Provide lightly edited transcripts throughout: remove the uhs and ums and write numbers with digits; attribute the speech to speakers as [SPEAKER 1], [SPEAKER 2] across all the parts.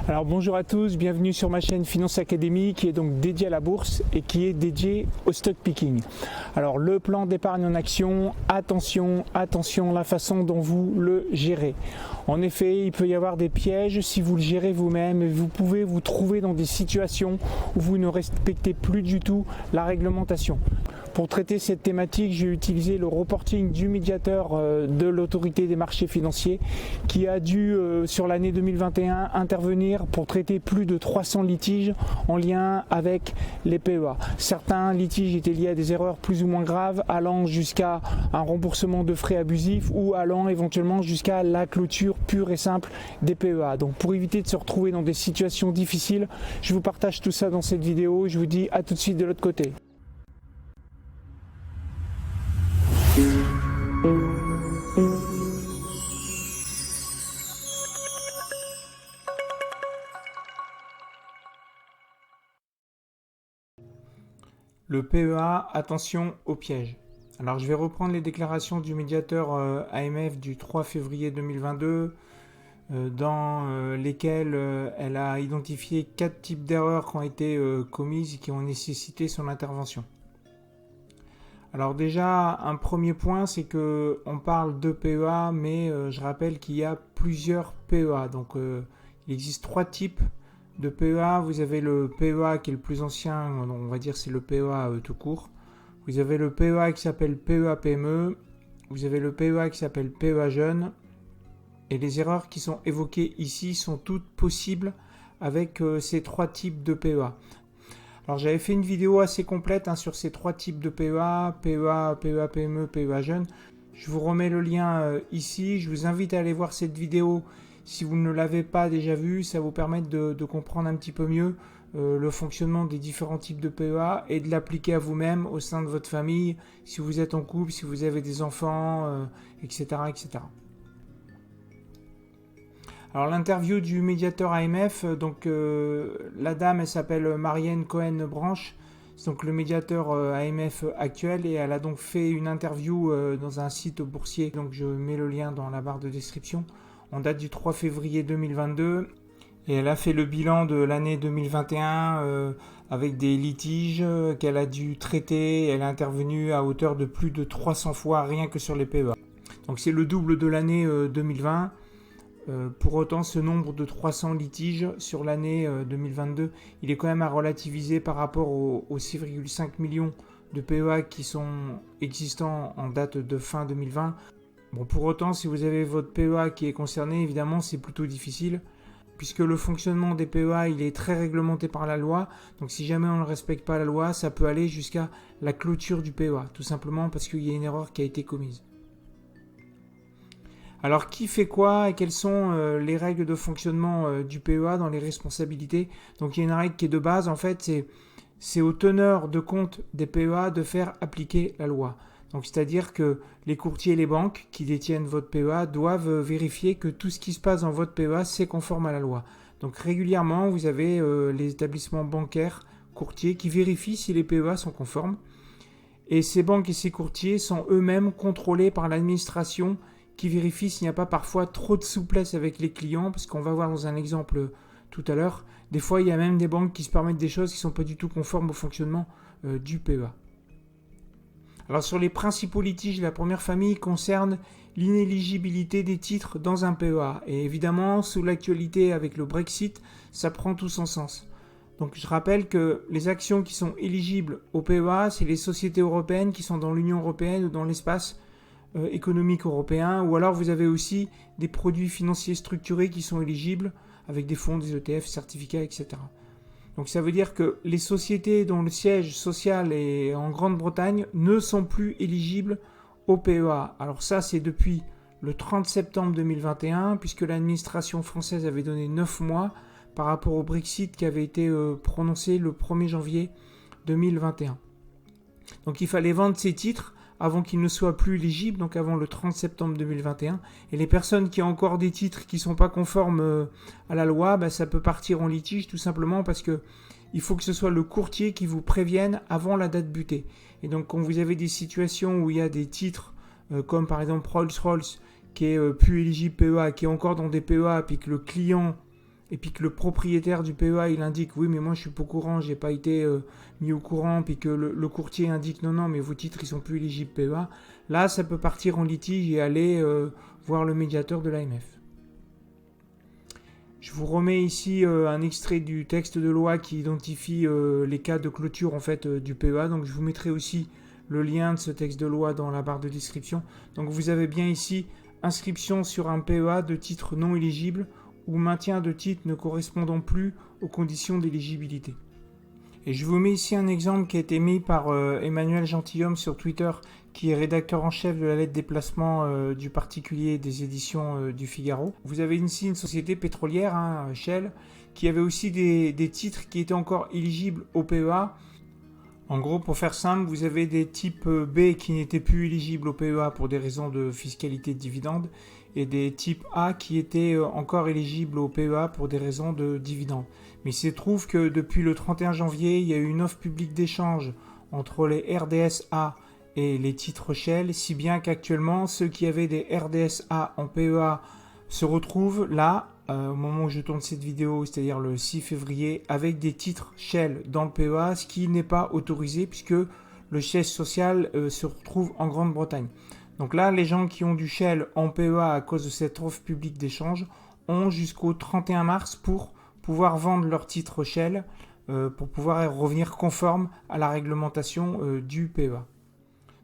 [SPEAKER 1] Alors bonjour à tous, bienvenue sur ma chaîne Finance Academy qui est donc dédiée à la bourse et qui est dédiée au stock picking. Alors le plan d'épargne en action, attention, la façon dont vous le gérez. En effet, il peut y avoir des pièges si vous le gérez vous-même et vous pouvez vous trouver dans des situations où vous ne respectez plus du tout la réglementation. Pour traiter cette thématique, j'ai utilisé le reporting du médiateur de l'autorité des marchés financiers qui a dû, sur l'année 2021, intervenir pour traiter plus de 300 litiges en lien avec les PEA. Certains litiges étaient liés à des erreurs plus ou moins graves, allant jusqu'à un remboursement de frais abusifs ou allant éventuellement jusqu'à la clôture pure et simple des PEA. Donc pour éviter de se retrouver dans des situations difficiles, je vous partage tout ça dans cette vidéo. Je vous dis à tout de suite de l'autre côté. Le PEA, attention au piège. Alors je vais reprendre les déclarations du médiateur AMF du 3 février 2022 dans lesquelles elle a identifié 4 types d'erreurs qui ont été commises et qui ont nécessité son intervention. Alors déjà, un premier point, c'est que on parle de PEA, mais je rappelle qu'il y a plusieurs PEA. Donc il existe 3 types de PEA. Vous avez le PEA qui est le plus ancien, on va dire c'est le PEA tout court. Vous avez le PEA qui s'appelle PEA PME. Vous avez le PEA qui s'appelle PEA jeune. Et les erreurs qui sont évoquées ici sont toutes possibles avec ces 3 types de PEA. Alors j'avais fait une vidéo assez complète sur ces 3 types de PEA, PEA, PEA PME, PEA jeune. Je vous remets le lien ici. Je vous invite à aller voir cette vidéo si vous ne l'avez pas déjà vue. Ça vous permet de comprendre un petit peu mieux le fonctionnement des différents types de PEA et de l'appliquer à vous-même au sein de votre famille, si vous êtes en couple, si vous avez des enfants, etc., etc. Alors l'interview du médiateur AMF, donc la dame elle s'appelle Marianne Cohen-Branche, c'est donc le médiateur AMF actuel et elle a donc fait une interview dans un site boursier, donc je mets le lien dans la barre de description, en date du 3 février 2022 et elle a fait le bilan de l'année 2021 avec des litiges qu'elle a dû traiter, elle a intervenu à hauteur de plus de 300 fois rien que sur les PEA. Donc c'est le double de l'année 2020. Pour autant, ce nombre de 300 litiges sur l'année 2022, il est quand même à relativiser par rapport aux 6,5 millions de PEA qui sont existants en date de fin 2020. Bon, pour autant, si vous avez votre PEA qui est concerné, évidemment, c'est plutôt difficile, puisque le fonctionnement des PEA, il est très réglementé par la loi. Donc si jamais on ne respecte pas la loi, ça peut aller jusqu'à la clôture du PEA, tout simplement parce qu'il y a une erreur qui a été commise. Alors qui fait quoi et quelles sont les règles de fonctionnement du PEA dans les responsabilités? Donc il y a une règle qui est de base, en fait, c'est au teneur de compte des PEA de faire appliquer la loi. Donc c'est-à-dire que les courtiers et les banques qui détiennent votre PEA doivent vérifier que tout ce qui se passe dans votre PEA c'est conforme à la loi. Donc régulièrement vous avez les établissements bancaires, courtiers qui vérifient si les PEA sont conformes. Et ces banques et ces courtiers sont eux-mêmes contrôlés par l'administration qui vérifie s'il n'y a pas parfois trop de souplesse avec les clients, parce qu'on va voir dans un exemple tout à l'heure, des fois il y a même des banques qui se permettent des choses qui ne sont pas du tout conformes au fonctionnement du PEA. Alors sur les principaux litiges, la première famille concerne l'inéligibilité des titres dans un PEA. Et évidemment, sous l'actualité avec le Brexit, ça prend tout son sens. Donc je rappelle que les actions qui sont éligibles au PEA, c'est les sociétés européennes qui sont dans l'Union européenne ou dans l'espace économique européen, ou alors vous avez aussi des produits financiers structurés qui sont éligibles avec des fonds, des ETF, certificats, etc. Donc ça veut dire que les sociétés dont le siège social est en Grande-Bretagne ne sont plus éligibles au PEA. Alors ça c'est depuis le 30 septembre 2021 puisque l'administration française avait donné 9 mois par rapport au Brexit qui avait été prononcé le 1er janvier 2021. Donc il fallait vendre ces titres avant qu'ils ne soient plus éligibles, donc avant le 30 septembre 2021. Et les personnes qui ont encore des titres qui ne sont pas conformes à la loi, ça peut partir en litige tout simplement parce que il faut que ce soit le courtier qui vous prévienne avant la date butée. Et donc quand vous avez des situations où il y a des titres comme par exemple Rolls-Royce qui est plus éligible PEA, qui est encore dans des PEA, puis que le client et puis que le propriétaire du PEA il indique oui mais moi je suis pas au courant, j'ai pas été mis au courant, puis que le courtier indique non mais vos titres ils sont plus éligibles PEA, là ça peut partir en litige et aller voir le médiateur de l'AMF. Je vous remets ici un extrait du texte de loi qui identifie les cas de clôture en fait du PEA. Donc je vous mettrai aussi le lien de ce texte de loi dans la barre de description. Donc vous avez bien ici inscription sur un PEA de titre non éligible ou maintien de titre ne correspondant plus aux conditions d'éligibilité. Et je vous mets ici un exemple qui a été mis par Emmanuel Gentilhomme sur Twitter, qui est rédacteur en chef de la lettre des placements du particulier des éditions du Figaro. Vous avez ici une société pétrolière, Shell, qui avait aussi des titres qui étaient encore éligibles au PEA. En gros, pour faire simple, vous avez des types B qui n'étaient plus éligibles au PEA pour des raisons de fiscalité de dividendes, et des types A qui étaient encore éligibles au PEA pour des raisons de dividendes. Mais il se trouve que depuis le 31 janvier, il y a eu une offre publique d'échange entre les RDSA et les titres Shell, si bien qu'actuellement, ceux qui avaient des RDSA en PEA se retrouvent là, au moment où je tourne cette vidéo, c'est-à-dire le 6 février, avec des titres Shell dans le PEA, ce qui n'est pas autorisé puisque le siège social se retrouve en Grande-Bretagne. Donc là, les gens qui ont du Shell en PEA à cause de cette offre publique d'échange ont jusqu'au 31 mars pour pouvoir vendre leurs titres Shell, pour pouvoir revenir conforme à la réglementation du PEA.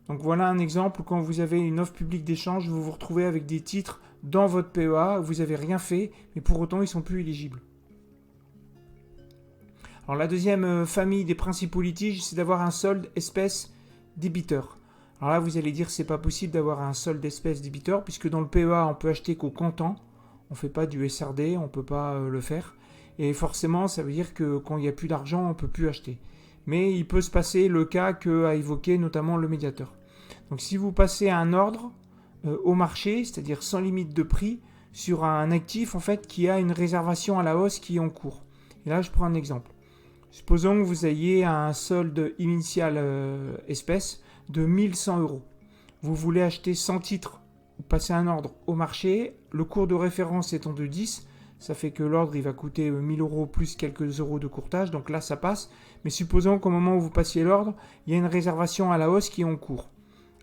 [SPEAKER 1] Donc voilà un exemple où quand vous avez une offre publique d'échange, vous vous retrouvez avec des titres dans votre PEA, vous n'avez rien fait, mais pour autant ils ne sont plus éligibles. Alors la deuxième famille des principaux litiges, c'est d'avoir un solde espèce débiteur. Alors là vous allez dire c'est pas possible d'avoir un solde espèce débiteur, puisque dans le PEA on peut acheter qu'au comptant, on ne fait pas du SRD, on ne peut pas le faire. Et forcément ça veut dire que quand il n'y a plus d'argent, on ne peut plus acheter. Mais il peut se passer le cas qu'a évoqué notamment le médiateur. Donc si vous passez à un ordre au marché, c'est-à-dire sans limite de prix, sur un actif en fait qui a une réservation à la hausse qui est en cours. Et là je prends un exemple. Supposons que vous ayez un solde initial espèce de 1100 €. Vous voulez acheter 100 titres, vous passez un ordre au marché, le cours de référence étant de 10, ça fait que l'ordre il va coûter 1000 € plus quelques euros de courtage, donc là ça passe. Mais supposons qu'au moment où vous passiez l'ordre, il y a une réservation à la hausse qui est en cours.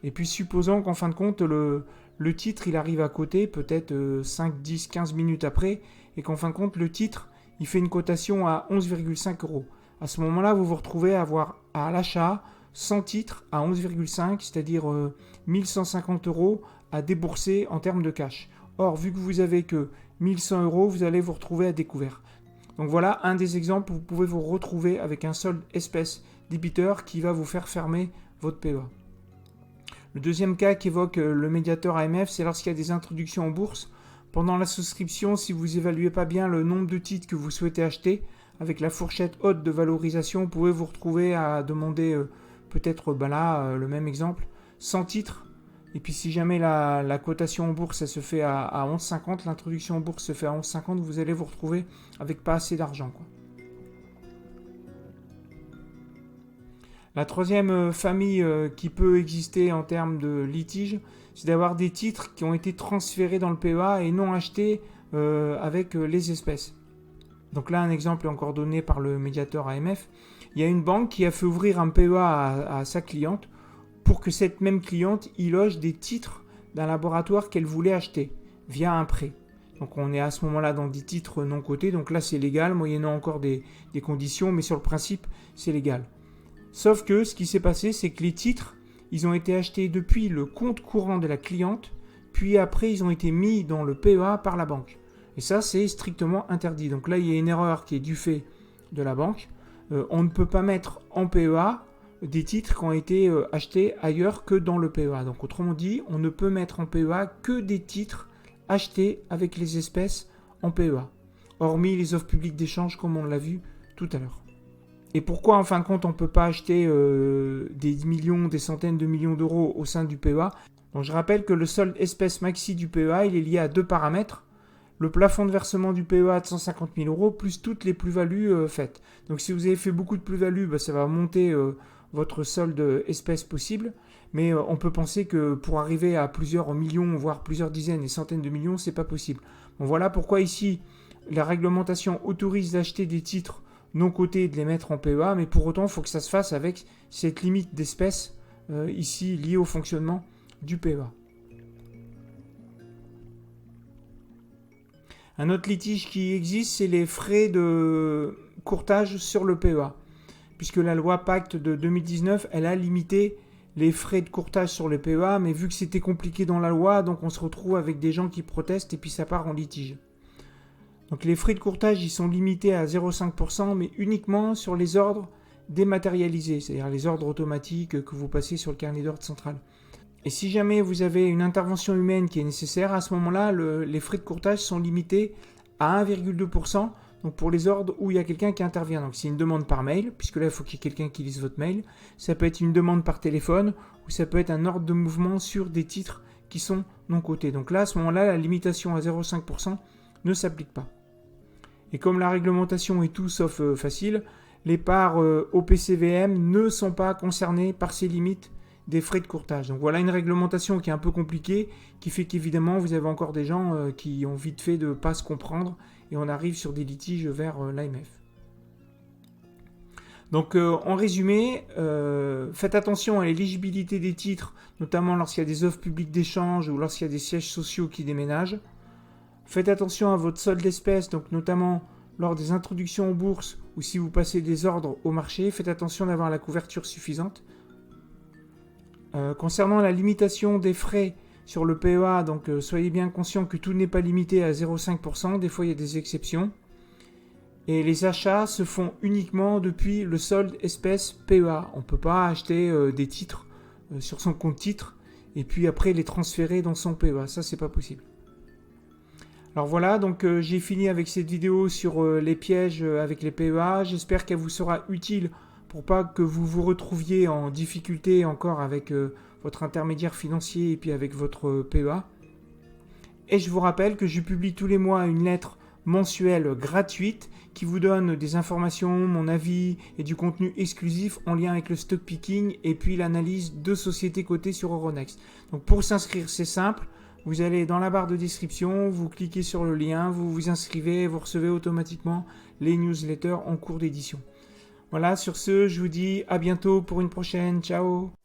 [SPEAKER 1] Et puis supposons qu'en fin de compte, le titre il arrive à coter peut-être 5, 10, 15 minutes après, et qu'en fin de compte le titre il fait une cotation à 11,5 €. À ce moment-là, vous vous retrouvez à avoir à l'achat 100 titres à 11,5, c'est-à-dire 1150 € à débourser en termes de cash. Or, vu que vous avez que 1100 €, vous allez vous retrouver à découvert. Donc voilà un des exemples où vous pouvez vous retrouver avec un solde espèce débiteur qui va vous faire fermer votre PEA. Le deuxième cas qu'évoque le médiateur AMF, c'est lorsqu'il y a des introductions en bourse. Pendant la souscription, si vous évaluez pas bien le nombre de titres que vous souhaitez acheter, avec la fourchette haute de valorisation, vous pouvez vous retrouver à demander peut-être, le même exemple, 100 titres. Et puis si jamais la cotation en bourse elle se fait à 11,50, l'introduction en bourse se fait à 11,50, vous allez vous retrouver avec pas assez d'argent, quoi. La troisième famille qui peut exister en termes de litige, c'est d'avoir des titres qui ont été transférés dans le PEA et non achetés avec les espèces. Donc là, un exemple est encore donné par le médiateur AMF. Il y a une banque qui a fait ouvrir un PEA à sa cliente pour que cette même cliente y loge des titres d'un laboratoire qu'elle voulait acheter via un prêt. Donc on est à ce moment-là dans des titres non cotés, donc là c'est légal, moyennant encore des conditions, mais sur le principe c'est légal. Sauf que ce qui s'est passé, c'est que les titres, ils ont été achetés depuis le compte courant de la cliente, puis après ils ont été mis dans le PEA par la banque. Et ça c'est strictement interdit. Donc là il y a une erreur qui est du fait de la banque. On ne peut pas mettre en PEA des titres qui ont été achetés ailleurs que dans le PEA. Donc autrement dit, on ne peut mettre en PEA que des titres achetés avec les espèces en PEA, hormis les offres publiques d'échange comme on l'a vu tout à l'heure. Et pourquoi en fin de compte on ne peut pas acheter des millions, des centaines de millions d'euros au sein du PEA? Donc je rappelle que le solde espèce maxi du PEA il est lié à deux paramètres. Le plafond de versement du PEA de 150 000 € plus toutes les plus-values faites. Donc si vous avez fait beaucoup de plus-values, ça va monter votre solde espèce possible. Mais on peut penser que pour arriver à plusieurs millions, voire plusieurs dizaines et centaines de millions, c'est pas possible. Bon, voilà pourquoi ici, la réglementation autorise d'acheter des titres non cotés et de les mettre en PEA, mais pour autant, il faut que ça se fasse avec cette limite d'espèces ici liée au fonctionnement du PEA. Un autre litige qui existe, c'est les frais de courtage sur le PEA. Puisque la loi Pacte de 2019, elle a limité les frais de courtage sur le PEA, mais vu que c'était compliqué dans la loi, donc on se retrouve avec des gens qui protestent et puis ça part en litige. Donc les frais de courtage, ils sont limités à 0,5%, mais uniquement sur les ordres dématérialisés, c'est-à-dire les ordres automatiques que vous passez sur le carnet d'ordre central. Et si jamais vous avez une intervention humaine qui est nécessaire, à ce moment-là, les frais de courtage sont limités à 1,2%, donc pour les ordres où il y a quelqu'un qui intervient. Donc c'est une demande par mail, puisque là il faut qu'il y ait quelqu'un qui lise votre mail. Ça peut être une demande par téléphone, ou ça peut être un ordre de mouvement sur des titres qui sont non cotés. Donc là, à ce moment-là, la limitation à 0,5% ne s'applique pas. Et comme la réglementation est tout sauf facile, les parts OPCVM ne sont pas concernées par ces limites des frais de courtage. Donc voilà une réglementation qui est un peu compliquée, qui fait qu'évidemment vous avez encore des gens qui ont vite fait de ne pas se comprendre et on arrive sur des litiges vers l'AMF. Donc en résumé, faites attention à l'éligibilité des titres, notamment lorsqu'il y a des offres publiques d'échange ou lorsqu'il y a des sièges sociaux qui déménagent. Faites attention à votre solde d'espèces, donc notamment lors des introductions en bourse ou si vous passez des ordres au marché, faites attention d'avoir la couverture suffisante. Concernant la limitation des frais sur le PEA, donc soyez bien conscient que tout n'est pas limité à 0,5%, des fois il y a des exceptions. Et les achats se font uniquement depuis le solde espèce PEA. On ne peut pas acheter des titres sur son compte titre et puis après les transférer dans son PEA, ça c'est pas possible. Alors voilà, donc j'ai fini avec cette vidéo sur les pièges avec les PEA, j'espère qu'elle vous sera utile pour pas que vous vous retrouviez en difficulté encore avec votre intermédiaire financier et puis avec votre PEA. Et je vous rappelle que je publie tous les mois une lettre mensuelle gratuite qui vous donne des informations, mon avis et du contenu exclusif en lien avec le stock picking et puis l'analyse de sociétés cotées sur Euronext. Donc pour s'inscrire, c'est simple. Vous allez dans la barre de description, vous cliquez sur le lien, vous vous inscrivez et vous recevez automatiquement les newsletters en cours d'édition. Voilà, sur ce, je vous dis à bientôt pour une prochaine. Ciao!